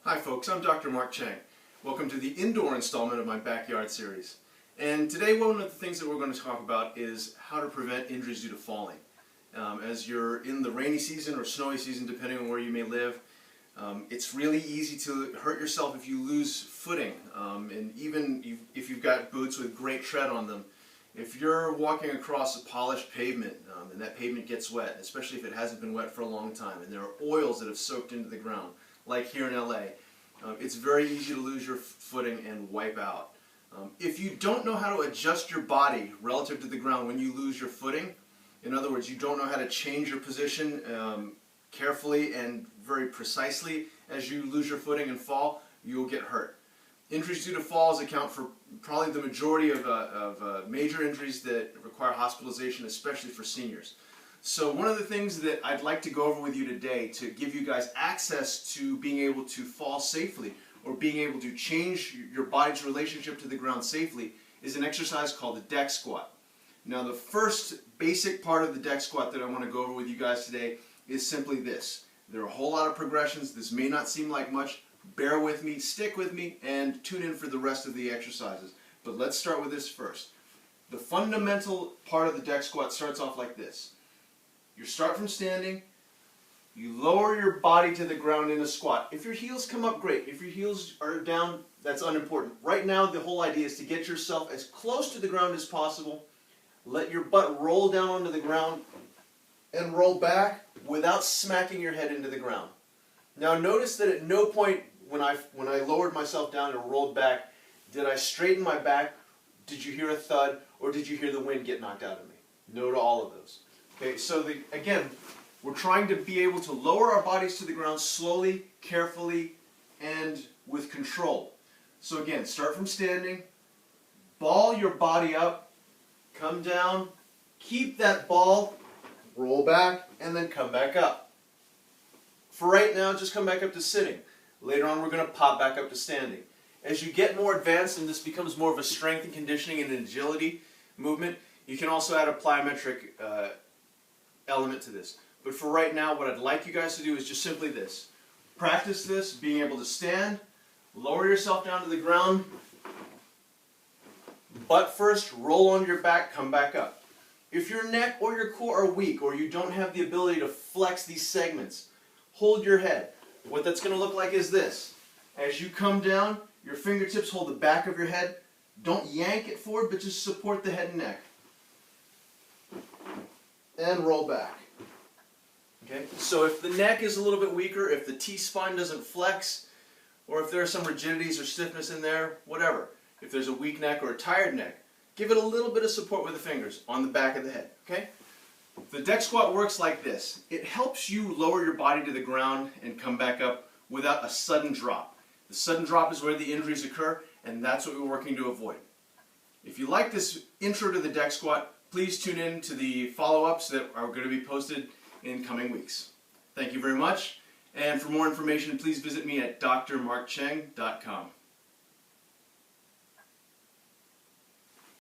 Hi folks, I'm Dr. Mark Cheng. Welcome to the indoor installment of my backyard series. And today one of the things that we're going to talk about is how to prevent injuries due to falling. As you're in the rainy season or snowy season, depending on where you may live, it's really easy to hurt yourself if you lose footing. And even if you've got boots with great tread on them, if you're walking across a polished pavement and that pavement gets wet, especially if it hasn't been wet for a long time, and there are oils that have soaked into the ground, like here in LA, it's very easy to lose your footing and wipe out. If you don't know how to adjust your body relative to the ground when you lose your footing, in other words, you don't know how to change your position carefully and very precisely as you lose your footing and fall, you'll get hurt. Injuries due to falls account for probably the majority of major injuries that require hospitalization, especially for seniors. So one of the things that I'd like to go over with you today to give you guys access to being able to fall safely or being able to change your body's relationship to the ground safely is an exercise called the deck squat. Now the first basic part of the deck squat that I want to go over with you guys today is simply this. There are a whole lot of progressions. This may not seem like much. Bear with me, stick with me, and tune in for the rest of the exercises. But let's start with this first. The fundamental part of the deck squat starts off like this. You start from standing, you lower your body to the ground in a squat. If your heels come up, great. If your heels are down, that's unimportant. Right now, the whole idea is to get yourself as close to the ground as possible. Let your butt roll down onto the ground and roll back without smacking your head into the ground. Now notice that at no point when I lowered myself down and rolled back, did I straighten my back, did you hear a thud, or did you hear the wind get knocked out of me? No to all of those. Okay, so again, we're trying to be able to lower our bodies to the ground slowly, carefully, and with control. So again, start from standing, ball your body up, come down, keep that ball, roll back, and then come back up. For right now, just come back up to sitting. Later on, we're going to pop back up to standing. As you get more advanced and this becomes more of a strength and conditioning and an agility movement, you can also add a plyometric element to this. But for right now, what I'd like you guys to do is just simply this. Practice this, being able to stand, lower yourself down to the ground, butt first, roll on your back, come back up. If your neck or your core are weak or you don't have the ability to flex these segments, hold your head. What that's going to look like is this. As you come down, your fingertips hold the back of your head. Don't yank it forward, but just support the head and neck. And roll back. Okay? So if the neck is a little bit weaker, if the T-spine doesn't flex, or if there are some rigidities or stiffness in there, whatever. If there's a weak neck or a tired neck, give it a little bit of support with the fingers on the back of the head. Okay? The deck squat works like this. It helps you lower your body to the ground and come back up without a sudden drop. The sudden drop is where the injuries occur, and that's what we're working to avoid. If you like this intro to the deck squat, please tune in to the follow-ups that are going to be posted in coming weeks. Thank you very much, and for more information, please visit me at drmarkcheng.com.